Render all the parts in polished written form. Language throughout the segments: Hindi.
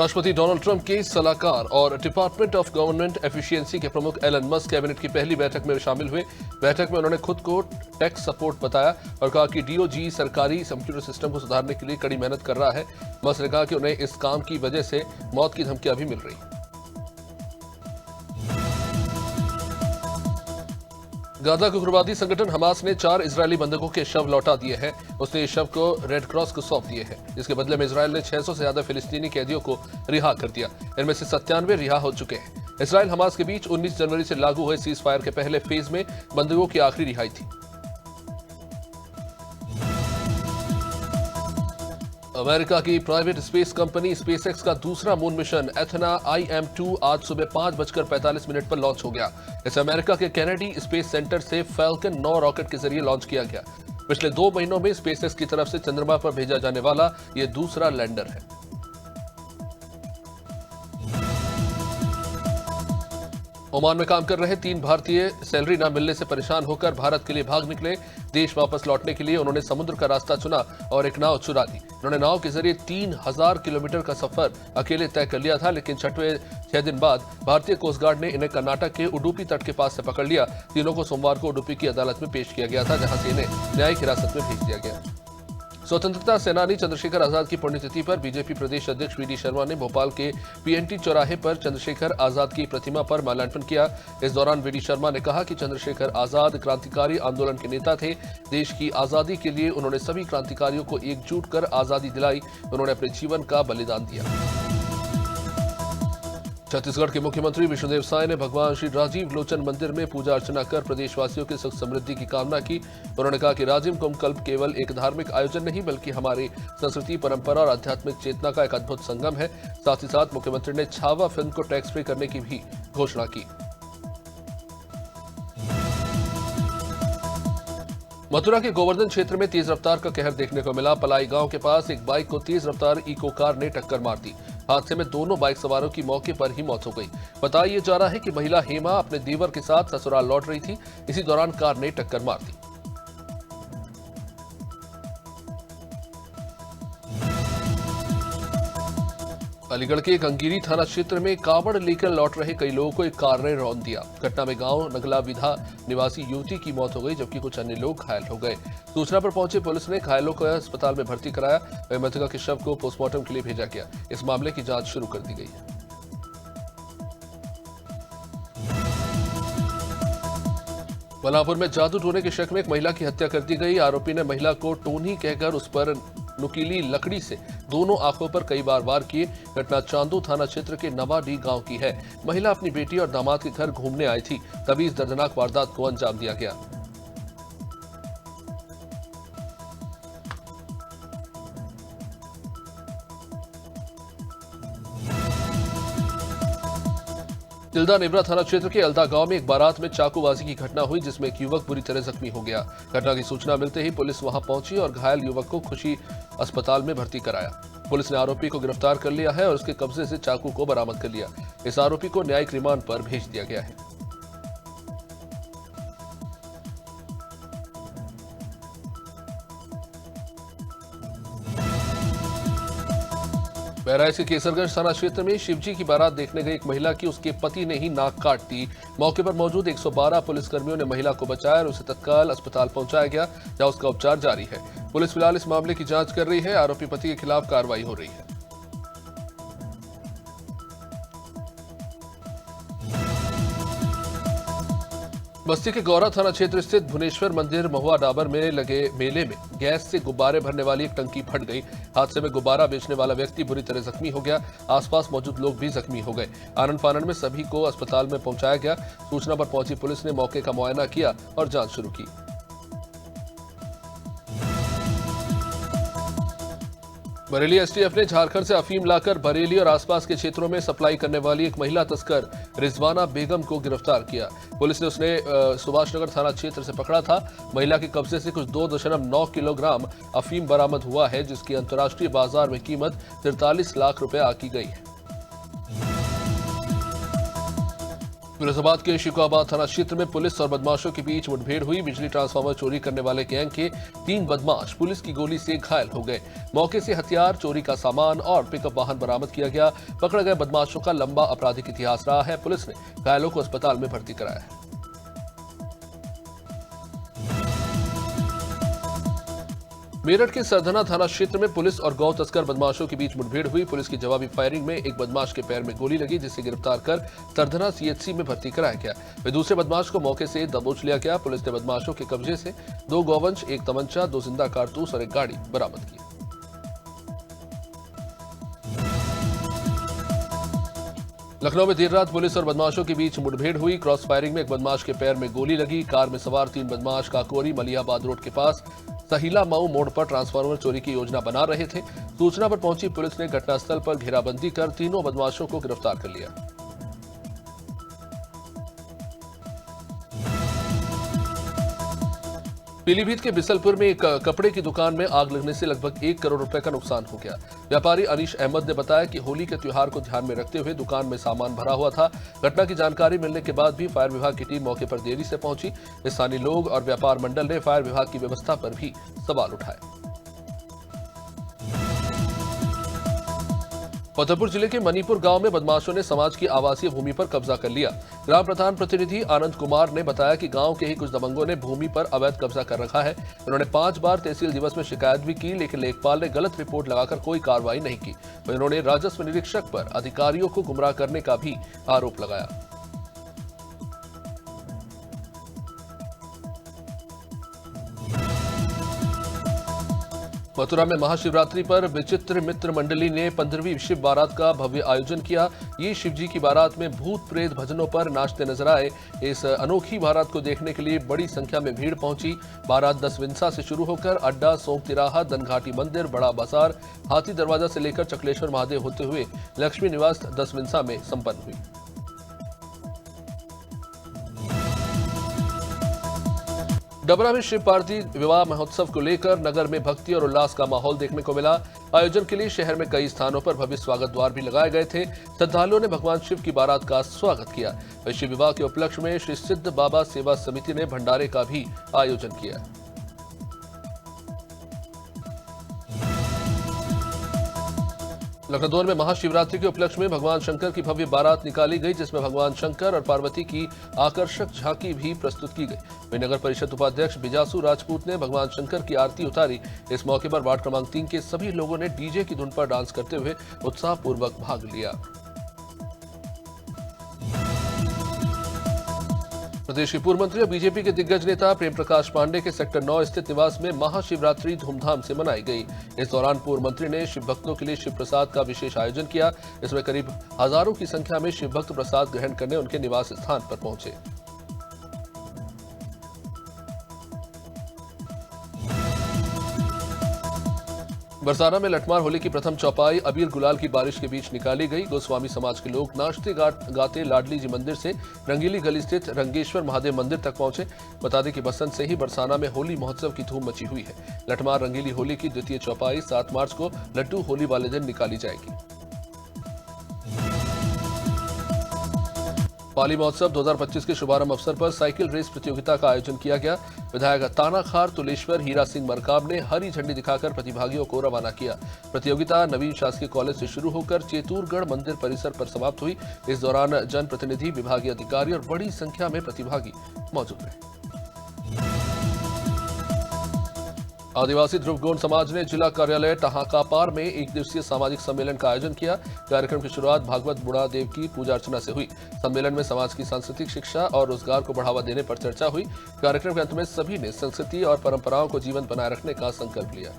राष्ट्रपति डोनाल्ड ट्रंप के सलाहकार और डिपार्टमेंट ऑफ गवर्नमेंट एफिशिएंसी के प्रमुख एलन मस्क कैबिनेट की पहली बैठक में शामिल हुए। बैठक में उन्होंने खुद को टेक सपोर्ट बताया और कहा कि डीओजी सरकारी कंप्यूटर सिस्टम को सुधारने के लिए कड़ी मेहनत कर रहा है। मस्क ने कहा कि उन्हें इस काम की वजह से मौत की धमकियां भी मिल रही हैं। गाजा के उग्रवादी संगठन हमास ने 4 इजरायली बंधकों के शव लौटा दिए हैं। उसने इस शव को रेड क्रॉस को सौंप दिए हैं। इसके बदले में इजरायल ने 600 से ज्यादा फिलिस्तीनी कैदियों को रिहा कर दिया। इनमें से 97 रिहा हो चुके हैं। इजरायल हमास के बीच 19 जनवरी से लागू हुए सीज फायर के पहले फेज में बंधकों की आखिरी रिहाई थी। अमेरिका की प्राइवेट स्पेस कंपनी स्पेसएक्स का दूसरा मून मिशन एथना IM-2 आज सुबह 5:45 पर लॉन्च हो गया। इसे अमेरिका के कैनेडी स्पेस सेंटर से फैल्कन 9 रॉकेट के जरिए लॉन्च किया गया। पिछले 2 महीनों में स्पेसएक्स की तरफ से चंद्रमा पर भेजा जाने वाला यह दूसरा लैंडर है। ओमान में काम कर रहे 3 भारतीय सैलरी न मिलने से परेशान होकर भारत के लिए भाग निकले। देश वापस लौटने के लिए उन्होंने समुद्र का रास्ता चुना और एक नाव चुरा ली। उन्होंने नाव के जरिए 3000 किलोमीटर का सफर अकेले तय कर लिया था, लेकिन 6 दिन बाद भारतीय कोस्ट गार्ड ने इन्हें कर्नाटक के उडुपी तट के पास से पकड़ लिया। तीनों को सोमवार को उडुपी की अदालत में पेश किया गया था, जहां से इन्हें न्यायिक हिरासत में भेज दिया गया। स्वतंत्रता सेनानी चंद्रशेखर आजाद की पुण्यतिथि पर बीजेपी प्रदेश अध्यक्ष वीडी शर्मा ने भोपाल के PNT चौराहे पर चंद्रशेखर आजाद की प्रतिमा पर माल्यार्पण किया। इस दौरान वीडी शर्मा ने कहा कि चंद्रशेखर आजाद क्रांतिकारी आंदोलन के नेता थे। देश की आजादी के लिए उन्होंने सभी क्रांतिकारियों को एकजुट कर आजादी दिलाई। उन्होंने अपने जीवन का बलिदान दिया। छत्तीसगढ़ के मुख्यमंत्री विष्णुदेव साय ने भगवान श्री राजीव लोचन मंदिर में पूजा अर्चना कर प्रदेशवासियों की सुख समृद्धि की कामना की। उन्होंने कहा कि राजिम कुंभ कल्प केवल एक धार्मिक आयोजन नहीं, बल्कि हमारी संस्कृति, परंपरा और आध्यात्मिक चेतना का एक अद्भुत संगम है। साथ ही साथ मुख्यमंत्री ने छावा फिल्म को टैक्स फ्री करने की भी घोषणा की। मथुरा के गोवर्धन क्षेत्र में तेज रफ्तार का कहर देखने को मिला। पलाई गांव के पास एक बाइक को तेज रफ्तार इको कार ने टक्कर मार दी। हादसे में दोनों बाइक सवारों की मौके पर ही मौत हो गई। बताया जा रहा है कि महिला हेमा अपने देवर के साथ ससुराल लौट रही थी। इसी दौरान कार ने टक्कर मार दी। अलीगढ़ के गंगीरी थाना क्षेत्र में कावड़ लेकर लौट रहे कई लोगों को एक कार ने रौंद दिया। घटना में गांव नगला विधा निवासी युवती की मौत हो गई, जबकि कुछ अन्य लोग घायल हो गए। सूचना पर पहुंची पुलिस ने घायलों को अस्पताल में भर्ती कराया। वहीं मृतका के शव को पोस्टमार्टम के लिए भेजा गया। इस मामले की जांच शुरू कर दी गई है। बलरामपुर में जादू टोने के शक में एक महिला की हत्या कर दी गई। आरोपी ने महिला को टोनी कहकर उस पर नुकीली लकड़ी से दोनों आंखों पर कई बार वार किए। घटना चांदू थाना क्षेत्र के नवाडी गांव की है। महिला अपनी बेटी और दामाद के घर घूमने आई थी, तभी इस दर्दनाक वारदात को अंजाम दिया गया। तिल्दा नेबरा थाना क्षेत्र के अलदा गांव में एक बारात में चाकूबाजी की घटना हुई, जिसमें एक युवक बुरी तरह जख्मी हो गया। घटना की सूचना मिलते ही पुलिस वहां पहुंची और घायल युवक को खुशी अस्पताल में भर्ती कराया। पुलिस ने आरोपी को गिरफ्तार कर लिया है और उसके कब्जे से चाकू को बरामद कर लिया। इस आरोपी को न्यायिक रिमांड पर भेज दिया गया है। बहराइच के केसरगंज थाना क्षेत्र में शिवजी की बारात देखने गई एक महिला की उसके पति ने ही नाक काट दी। मौके पर मौजूद 112 पुलिसकर्मियों ने महिला को बचाया और उसे तत्काल अस्पताल पहुंचाया गया, जहां उसका उपचार जारी है। पुलिस फिलहाल इस मामले की जांच कर रही है। आरोपी पति के खिलाफ कार्रवाई हो रही है। बस्ती के गौरा थाना क्षेत्र स्थित भुवनेश्वर मंदिर महुआ डाबर में लगे मेले में गैस से गुब्बारे भरने वाली एक टंकी फट गई। हादसे में गुब्बारा बेचने वाला व्यक्ति बुरी तरह जख्मी हो गया। आसपास मौजूद लोग भी जख्मी हो गए। आनन फानन में सभी को अस्पताल में पहुंचाया गया। सूचना पर पहुंची पुलिस ने मौके का मुआयना किया और जांच शुरू की। बरेली STF ने झारखंड से अफीम लाकर बरेली और आसपास के क्षेत्रों में सप्लाई करने वाली एक महिला तस्कर रिजवाना बेगम को गिरफ्तार किया। पुलिस ने उसे सुभाष नगर थाना क्षेत्र से पकड़ा था। महिला के कब्जे से कुछ 2.9 किलोग्राम अफीम बरामद हुआ है, जिसकी अंतर्राष्ट्रीय बाजार में कीमत 43 लाख रुपए आकी गई है। फिरोजाबाद के शिकोहाबाद थाना क्षेत्र में पुलिस और बदमाशों के बीच मुठभेड़ हुई। बिजली ट्रांसफार्मर चोरी करने वाले गैंग के 3 बदमाश पुलिस की गोली से घायल हो गए। मौके से हथियार, चोरी का सामान और पिकअप वाहन बरामद किया गया। पकड़े गए बदमाशों का लंबा आपराधिक इतिहास रहा है। पुलिस ने घायलों को अस्पताल में भर्ती कराया है। मेरठ के सरधना थाना क्षेत्र में पुलिस और गौ तस्कर बदमाशों के बीच मुठभेड़ हुई। पुलिस की जवाबी फायरिंग में एक बदमाश के पैर में गोली लगी, जिसे गिरफ्तार कर सरधना सीएचसी में भर्ती कराया गया। वहीं दूसरे बदमाश को मौके से दबोच लिया गया। पुलिस ने बदमाशों के कब्जे से 2 गौवंश, 1 तमंचा, 2 जिंदा कारतूस और 1 गाड़ी बरामद की। लखनऊ में देर रात पुलिस और बदमाशों के बीच मुठभेड़ हुई। क्रॉस फायरिंग में एक बदमाश के पैर में गोली लगी। कार में सवार 3 बदमाश काकोरी मलियाबाद रोड के पास सहीला मऊ मोड़ पर ट्रांसफार्मर चोरी की योजना बना रहे थे। सूचना पर पहुंची पुलिस ने घटनास्थल पर घेराबंदी कर तीनों बदमाशों को गिरफ्तार कर लिया। पीलीभीत के बिसलपुर में एक कपड़े की दुकान में आग लगने से लगभग 1 करोड़ रुपए का नुकसान हो गया। व्यापारी अनीश अहमद ने बताया कि होली के त्योहार को ध्यान में रखते हुए दुकान में सामान भरा हुआ था। घटना की जानकारी मिलने के बाद भी फायर विभाग की टीम मौके पर देरी से पहुंची। स्थानीय लोग और व्यापार मंडल ने फायर विभाग की व्यवस्था पर भी सवाल उठाए। फतेहपुर जिले के मनीपुर गांव में बदमाशों ने समाज की आवासीय भूमि पर कब्जा कर लिया। ग्राम प्रधान प्रतिनिधि आनंद कुमार ने बताया कि गांव के ही कुछ दबंगों ने भूमि पर अवैध कब्जा कर रखा है। उन्होंने 5 बार तहसील दिवस में शिकायत भी की, लेकिन लेखपाल ने गलत रिपोर्ट लगाकर कोई कार्रवाई नहीं की। उन्होंने राजस्व निरीक्षक पर अधिकारियों को गुमराह करने का भी आरोप लगाया। मथुरा में महाशिवरात्रि पर विचित्र मित्र मंडली ने 15वीं शिव बारात का भव्य आयोजन किया। ये शिवजी की बारात में भूत प्रेत भजनों पर नाचते नजर आए। इस अनोखी बारात को देखने के लिए बड़ी संख्या में भीड़ पहुंची। बारात 10 विंसा से शुरू होकर अड्डा, सोंग तिराहा, धनघाटी मंदिर, बड़ा बाजार, हाथी दरवाजा से लेकर चकलेश्वर महादेव होते हुए लक्ष्मी निवास 10 विंसा में संपन्न हुई। डबरा में शिव पार्वती विवाह महोत्सव को लेकर नगर में भक्ति और उल्लास का माहौल देखने को मिला। आयोजन के लिए शहर में कई स्थानों पर भव्य स्वागत द्वार भी लगाए गए थे। श्रद्धालुओं ने भगवान शिव की बारात का स्वागत किया। शिव विवाह के उपलक्ष्य में श्री सिद्ध बाबा सेवा समिति ने भंडारे का भी आयोजन किया। लखनऊ में महाशिवरात्रि के उपलक्ष्य में भगवान शंकर की भव्य बारात निकाली गई, जिसमें भगवान शंकर और पार्वती की आकर्षक झांकी भी प्रस्तुत की गई। वहीं नगर परिषद उपाध्यक्ष बिजासु राजपूत ने भगवान शंकर की आरती उतारी। इस मौके पर वार्ड क्रमांक 3 के सभी लोगों ने डीजे की धुन पर डांस करते हुए उत्साहपूर्वक भाग लिया। प्रदेश के पूर्व मंत्री और बीजेपी के दिग्गज नेता प्रेम प्रकाश पांडे के सेक्टर 9 स्थित निवास में महाशिवरात्रि धूमधाम से मनाई गई। इस दौरान पूर्व मंत्री ने शिव भक्तों के लिए शिव प्रसाद का विशेष आयोजन किया। इसमें करीब हजारों की संख्या में शिव भक्त प्रसाद ग्रहण करने उनके निवास स्थान पर पहुंचे। बरसाना में लठमार होली की प्रथम चौपाई अबीर गुलाल की बारिश के बीच निकाली गई। गोस्वामी समाज के लोग नाचते गाते लाडली जी मंदिर से रंगीली गली स्थित रंगेश्वर महादेव मंदिर तक पहुंचे। बता दें कि बसंत से ही बरसाना में होली महोत्सव की धूम मची हुई है। लठमार रंगीली होली की द्वितीय चौपाई 7 मार्च को लड्डू होली वाले दिन निकाली जाएगी। पाली महोत्सव 2025 के शुभारंभ अवसर पर साइकिल रेस प्रतियोगिता का आयोजन किया गया। विधायक तानाखार तुलेश्वर हीरा सिंह मरकाम ने हरी झंडी दिखाकर प्रतिभागियों को रवाना किया। प्रतियोगिता नवीन शासकीय कॉलेज से शुरू होकर चेतूरगढ़ मंदिर परिसर पर समाप्त हुई। इस दौरान जनप्रतिनिधि, विभागीय अधिकारी और बड़ी संख्या में प्रतिभागी मौजूद रहे। आदिवासी ध्रुव गोंड समाज ने जिला कार्यालय टहाकापार में 1 दिवसीय सामाजिक सम्मेलन का आयोजन किया। कार्यक्रम की शुरुआत भागवत बुढ़ा देव की पूजा अर्चना से हुई। सम्मेलन में समाज की सांस्कृतिक शिक्षा और रोजगार को बढ़ावा देने पर चर्चा हुई। कार्यक्रम के अंत में सभी ने संस्कृति और परंपराओं को जीवंत बनाए रखने का संकल्प लिया।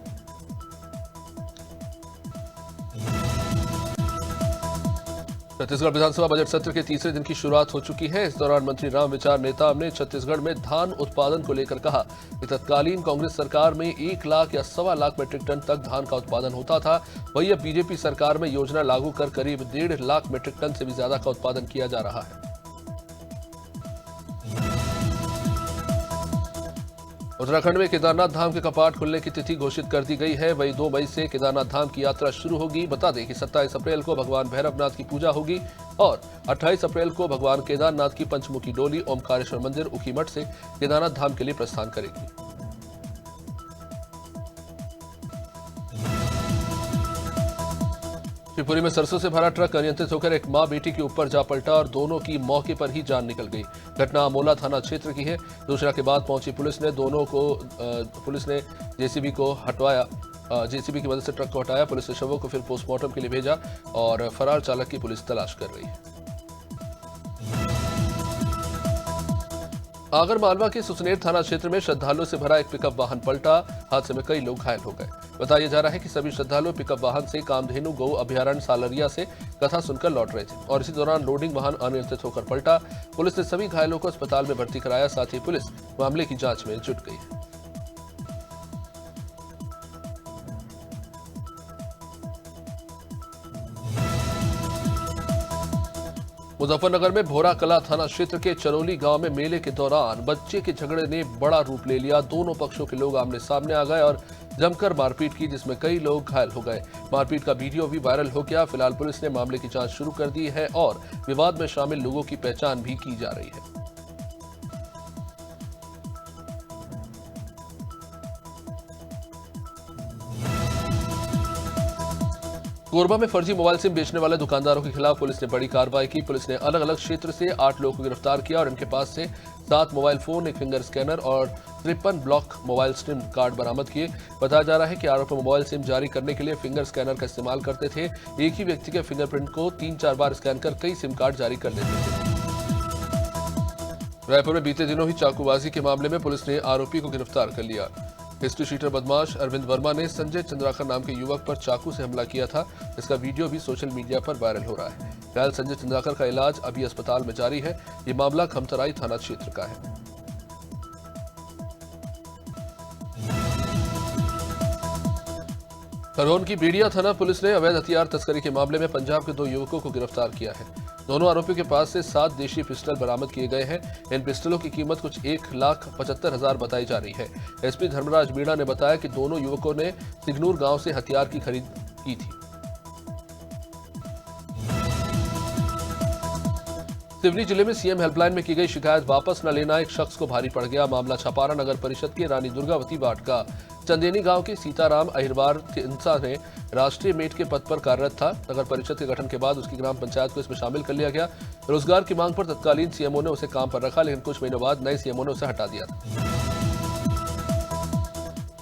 छत्तीसगढ़ विधानसभा बजट सत्र के तीसरे दिन की शुरुआत हो चुकी है। इस दौरान मंत्री राम विचार नेताम ने छत्तीसगढ़ में धान उत्पादन को लेकर कहा कि तत्कालीन कांग्रेस सरकार में 1 लाख या 1.25 लाख मीट्रिक टन तक धान का उत्पादन होता था। वहीं अब बीजेपी सरकार में योजना लागू कर करीब 1.5 लाख मीट्रिक टन से भी ज्यादा का उत्पादन किया जा रहा है। उत्तराखंड में केदारनाथ धाम के कपाट खुलने की तिथि घोषित कर दी गई है। वहीं 2 मई से केदारनाथ धाम की यात्रा शुरू होगी। बता दें कि 27 अप्रैल को भगवान भैरवनाथ की पूजा होगी और 28 अप्रैल को भगवान केदारनाथ की पंचमुखी डोली ओमकारेश्वर मंदिर ऊखीमठ से केदारनाथ धाम के लिए प्रस्थान करेगी। शिवपुरी में सरसों से भरा ट्रक अनियंत्रित होकर एक मां बेटी के ऊपर जा पलटा और दोनों की मौके पर ही जान निकल गई। घटना अमोला थाना क्षेत्र की है। सूचना के बाद पहुंची पुलिस ने जेसीबी को हटवाया। जेसीबी की मदद से ट्रक को हटाया। पुलिस ने शवों को फिर पोस्टमार्टम के लिए भेजा और फरार चालक की पुलिस तलाश कर रही है। आगर मालवा के सुसनेर थाना क्षेत्र में श्रद्धालुओं से भरा एक पिकअप वाहन पलटा। हादसे में कई लोग घायल हो गए। बताया जा रहा है कि सभी श्रद्धालु पिकअप वाहन से कामधेनु गौ अभयारण्य सालरिया से कथा सुनकर लौट रहे थे और इसी दौरान लोडिंग वाहन अनियंत्रित होकर पलटा। पुलिस ने सभी घायलों को अस्पताल में भर्ती कराया। साथ ही पुलिस मामले की जांच में जुट गई है। मुजफ्फरनगर में भोरा कला थाना क्षेत्र के चरौली गांव में मेले के दौरान बच्चे के झगड़े ने बड़ा रूप ले लिया। दोनों पक्षों के लोग आमने सामने आ गए और जमकर मारपीट की, जिसमें कई लोग घायल हो गए। मारपीट का वीडियो भी वायरल हो गया। फिलहाल पुलिस ने मामले की जांच शुरू कर दी है और विवाद में शामिल लोगों की पहचान भी की जा रही है। कोरबा में फर्जी मोबाइल सिम बेचने वाले दुकानदारों के खिलाफ पुलिस ने बड़ी कार्रवाई की। पुलिस ने अलग अलग क्षेत्र से 8 लोगों को गिरफ्तार किया और इनके पास से 7 मोबाइल फोन, एक फिंगर स्कैनर और 53 ब्लॉक मोबाइल सिम कार्ड बरामद किए। बताया जा रहा है कि आरोपी मोबाइल सिम जारी करने के लिए फिंगर स्कैनर का इस्तेमाल करते थे। एक ही व्यक्ति के फिंगरप्रिंट को 3-4 बार स्कैन कर कई सिम कार्ड जारी कर लेते थे। रायपुर में बीते दिनों ही चाकूबाजी के मामले में पुलिस ने आरोपी को गिरफ्तार कर लिया। हिस्ट्री शीटर बदमाश अरविंद वर्मा ने संजय चंद्राकर नाम के युवक पर चाकू से हमला किया था। इसका वीडियो भी सोशल मीडिया पर वायरल हो रहा है। घायल संजय चंद्राकर का इलाज अभी अस्पताल में जारी है। ये मामला खमतराई थाना क्षेत्र का है। खरगोन की बेड़िया थाना पुलिस ने अवैध हथियार तस्करी के मामले में पंजाब के 2 युवकों को गिरफ्तार किया है। दोनों आरोपियों के पास से 7 देशी पिस्टल बरामद किए गए हैं। इन पिस्टलों की कीमत कुछ 1,75,000 बताई जा रही है। एसपी धर्मराज मीणा ने बताया कि दोनों युवकों ने सिगनूर गांव से हथियार की खरीद की थी। सिवनी जिले में सीएम हेल्पलाइन में की गई शिकायत वापस न लेना एक शख्स को भारी पड़ गया। मामला छपारा नगर परिषद के रानी दुर्गावती वार्ड का चंदेनी गांव के सीताराम अहिरवार तिंसा ने राष्ट्रीय मेट के पद पर कार्यरत था। नगर परिषद के गठन के बाद उसकी ग्राम पंचायत को इसमें शामिल कर लिया गया। रोजगार की मांग पर तत्कालीन सीएमओ ने उसे काम पर रखा, लेकिन कुछ महीनों बाद नए सीएमओ ने उसे हटा दिया।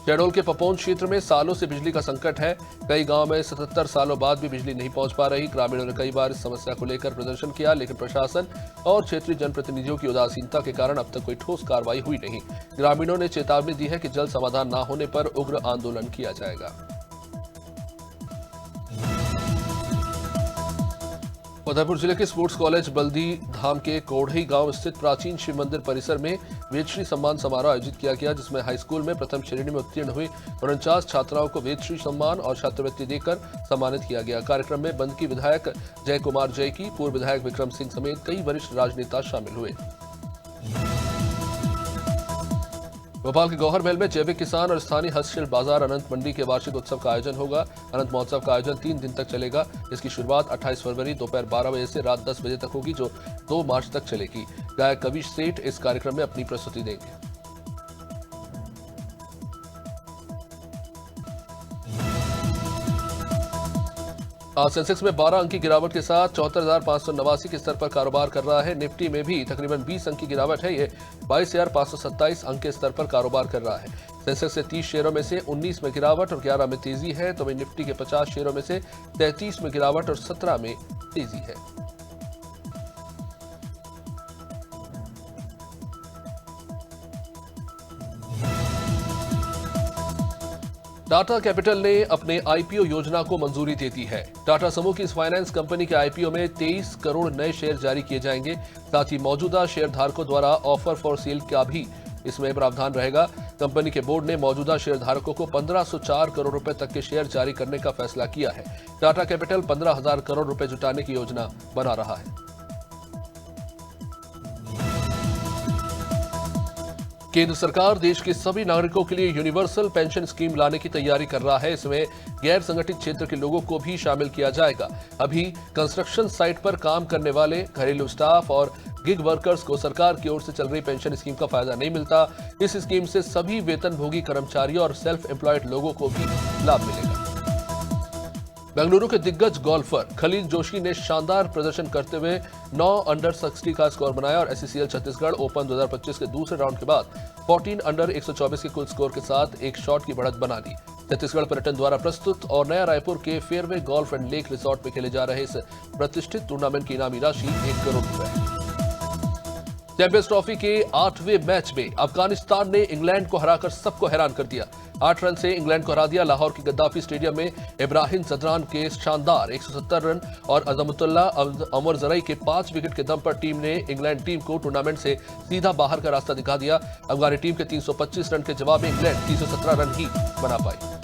शहडोल के पपौन क्षेत्र में सालों से बिजली का संकट है। कई गांव में 77 सालों बाद भी बिजली नहीं पहुंच पा रही। ग्रामीणों ने कई बार इस समस्या को लेकर प्रदर्शन किया, लेकिन प्रशासन और क्षेत्रीय जनप्रतिनिधियों की उदासीनता के कारण अब तक कोई ठोस कार्रवाई हुई नहीं। ग्रामीणों ने चेतावनी दी है कि जल्द समाधान न होने पर उग्र आंदोलन किया जाएगा। उदयपुर जिले के स्पोर्ट्स कॉलेज बल्दी धाम के कोढ़ई गांव स्थित प्राचीन शिव मंदिर परिसर में वेदश्री सम्मान समारोह आयोजित किया गया, जिसमें हाईस्कूल में प्रथम श्रेणी में उत्तीर्ण हुई 49 छात्राओं को वेदश्री सम्मान और छात्रवृत्ति देकर सम्मानित किया गया। कार्यक्रम में बंद की विधायक जय कुमार जैकी, पूर्व विधायक विक्रम सिंह समेत कई वरिष्ठ राजनेता शामिल हुए। भोपाल के गौहर महल में जैविक किसान और स्थानीय हस्तशिल्प बाजार अनंत मंडी के वार्षिक उत्सव का आयोजन होगा। अनंत महोत्सव का आयोजन 3 दिन तक चलेगा। इसकी शुरुआत 28 फरवरी दोपहर 12 बजे से रात 10 बजे तक होगी, जो 2 मार्च तक चलेगी। गायक कवि सेठ इस कार्यक्रम में अपनी प्रस्तुति देंगे। आज सेंसेक्स में 12 अंक की गिरावट के साथ 74,589 के स्तर पर कारोबार कर रहा है। निफ्टी में भी तकरीबन 20 अंक की गिरावट है। ये 22,527 अंक के स्तर पर कारोबार कर रहा है। सेंसेक्स के 30 शेयरों में से 19 में गिरावट और 11 में तेजी है, तो वहीं निफ्टी के 50 शेयरों में से 33 में गिरावट और 17 में तेजी है। टाटा कैपिटल ने अपने आईपीओ योजना को मंजूरी दे दी है। टाटा समूह की इस फाइनेंस कंपनी के आईपीओ में 23 करोड़ नए शेयर जारी किए जाएंगे। साथ ही मौजूदा शेयर धारकों द्वारा ऑफर फॉर सेल का भी इसमें प्रावधान रहेगा। कंपनी के बोर्ड ने मौजूदा शेयर धारकों को 1504 करोड़ रुपए तक के शेयर जारी करने का फैसला किया है। टाटा कैपिटल 15,000 करोड़ रुपए जुटाने की योजना बना रहा है। केंद्र सरकार देश के सभी नागरिकों के लिए यूनिवर्सल पेंशन स्कीम लाने की तैयारी कर रहा है। इसमें गैर संगठित क्षेत्र के लोगों को भी शामिल किया जाएगा। अभी कंस्ट्रक्शन साइट पर काम करने वाले घरेलू स्टाफ और गिग वर्कर्स को सरकार की ओर से चल रही पेंशन स्कीम का फायदा नहीं मिलता। इस स्कीम से सभी वेतनभोगी कर्मचारियों और सेल्फ एम्प्लॉयड लोगों को भी लाभ मिलेगा। बेंगलुरु के दिग्गज गोल्फर खलील जोशी ने शानदार प्रदर्शन करते हुए 9 अंडर 60 का स्कोर बनाया और एससीसीएल छत्तीसगढ़ ओपन 2025 के दूसरे राउंड के बाद 14 अंडर 124 के कुल स्कोर के साथ एक शॉट की बढ़त बना ली। छत्तीसगढ़ पर्यटन द्वारा प्रस्तुत और नया रायपुर के fairway golf and lake resort में खेले जा रहे इस प्रतिष्ठित टूर्नामेंट की इनामी राशि 1 करोड़ रुपए है। चैंपियंस ट्रॉफी के 8वें मैच में अफगानिस्तान ने इंग्लैंड को हराकर सबको हैरान कर दिया। 8 रन से इंग्लैंड को हरा दिया। लाहौर की गद्दाफी स्टेडियम में इब्राहिम जदरान के शानदार 170 रन और अजमुतुल्ला अमर जरई के 5 विकेट के दम पर टीम ने इंग्लैंड टीम को टूर्नामेंट से सीधा बाहर का रास्ता दिखा दिया। अफगानी टीम के 325 रन के जवाब में इंग्लैंड 317 रन ही बना पाई।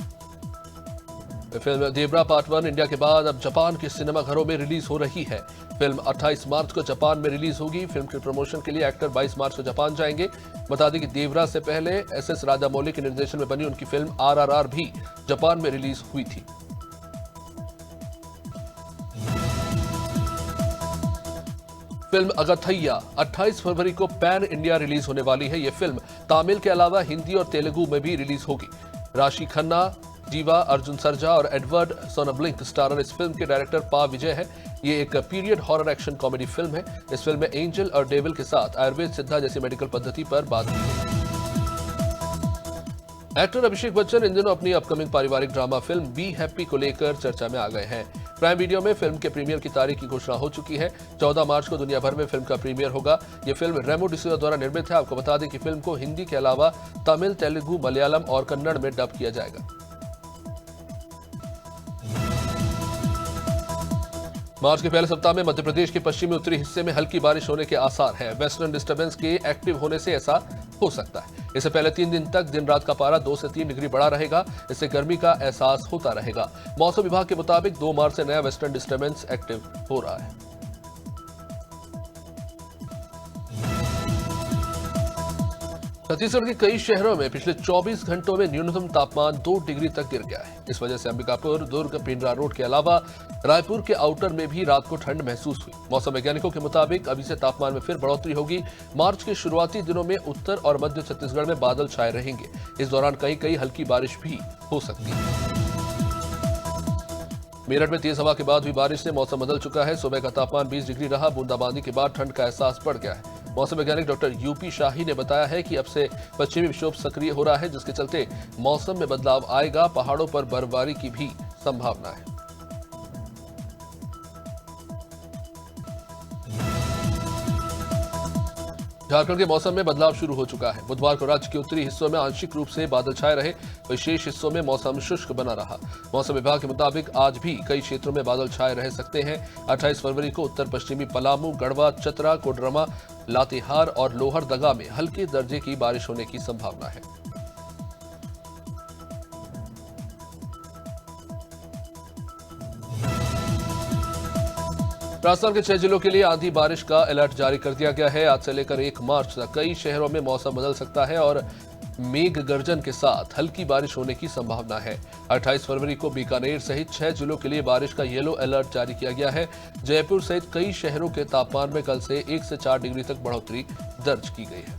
फिल्म देवरा पार्ट 1 इंडिया के बाद अब जापान के सिनेमाघरों में रिलीज हो रही है। फिल्म 28 मार्च को जापान में रिलीज होगी। फिल्म के प्रमोशन के लिए एक्टर 22 मार्च को जापान जाएंगे। बता दें कि देवरा से पहले एसएस राजामौली के निर्देशन में बनी उनकी फिल्म आरआरआर भी जापान में रिलीज हुई थी। फिल्म अगथैया 28 फरवरी को पैन इंडिया रिलीज होने वाली है। यह फिल्म तमिल के अलावा हिंदी और तेलुगु में भी रिलीज होगी। राशि खन्ना, जीवा, अर्जुन सरजा और एडवर्ड सोनाब्लिंक स्टारर इस फिल्म के डायरेक्टर पा विजय है। ये एक period horror action comedy film है। इस फिल्म में एंजल और डेविल के साथ आयुर्वेद सिद्धा जैसी मेडिकल पद्धति पर बात की गई। एक्टर अभिषेक बच्चन इन दिनों अपनी अपकमिंग पारिवारिक ड्रामा फिल्म बी हैप्पी को लेकर चर्चा में आ गए हैं। प्राइम वीडियो में फिल्म के प्रीमियर की तारीख की घोषणा हो चुकी है। 14 मार्च को दुनिया भर में फिल्म का प्रीमियर होगा। ये फिल्म रेमो डिसूजा द्वारा निर्मित है। आपको बता दें कि फिल्म को हिंदी के अलावा तमिल, तेलुगु, मलयालम और कन्नड़ में डब किया जाएगा। मार्च के पहले सप्ताह में मध्य प्रदेश के पश्चिमी उत्तरी हिस्से में हल्की बारिश होने के आसार हैं। वेस्टर्न डिस्टर्बेंस के एक्टिव होने से ऐसा हो सकता है। इससे पहले 3 दिन तक दिन रात का पारा 2 से 3 डिग्री बढ़ा रहेगा। इससे गर्मी का एहसास होता रहेगा। मौसम विभाग के मुताबिक 2 मार्च से नया वेस्टर्न डिस्टर्बेंस एक्टिव हो रहा है। छत्तीसगढ़ के कई शहरों में पिछले 24 घंटों में न्यूनतम तापमान 2 डिग्री तक गिर गया है। इस वजह से अंबिकापुर, दुर्ग, पिंडरा रोड के अलावा रायपुर के आउटर में भी रात को ठंड महसूस हुई। मौसम वैज्ञानिकों के मुताबिक अभी से तापमान में फिर बढ़ोतरी होगी। मार्च के शुरुआती दिनों में उत्तर और मध्य छत्तीसगढ़ में बादल छाए रहेंगे। इस दौरान कहीं हल्की बारिश भी हो सकती है। मेरठ में तेज हवा के बाद हुई बारिश से मौसम बदल चुका है। सुबह का तापमान 20 डिग्री रहा। बूंदाबांदी के बाद ठंड का एहसास बढ़ गया है। मौसम वैज्ञानिक डॉक्टर यूपी शाही ने बताया है कि अब से पश्चिमी विक्षोभ सक्रिय हो रहा है, जिसके चलते मौसम में बदलाव आएगा। पहाड़ों पर बर्फबारी की भी संभावना है। झारखंड के मौसम में बदलाव शुरू हो चुका है। बुधवार को राज्य के उत्तरी हिस्सों में आंशिक रूप से बादल छाए रहे, वहीं शेष हिस्सों में मौसम शुष्क बना रहा। मौसम विभाग के मुताबिक आज भी कई क्षेत्रों में बादल छाए रह सकते हैं। 28 फरवरी को उत्तर पश्चिमी पलामू, गढ़वा, चतरा, कोडरमा, लातेहार और लोहरदगा में हल्के दर्जे की बारिश होने की संभावना है। राजस्थान के 6 जिलों के लिए आंधी बारिश का अलर्ट जारी कर दिया गया है। आज से लेकर 1 मार्च तक कई शहरों में मौसम बदल सकता है और मेघ गर्जन के साथ हल्की बारिश होने की संभावना है। 28 फरवरी को बीकानेर सहित 6 जिलों के लिए बारिश का येलो अलर्ट जारी किया गया है। जयपुर सहित कई शहरों के तापमान में कल से 1 से 4 डिग्री तक बढ़ोतरी दर्ज की गई है।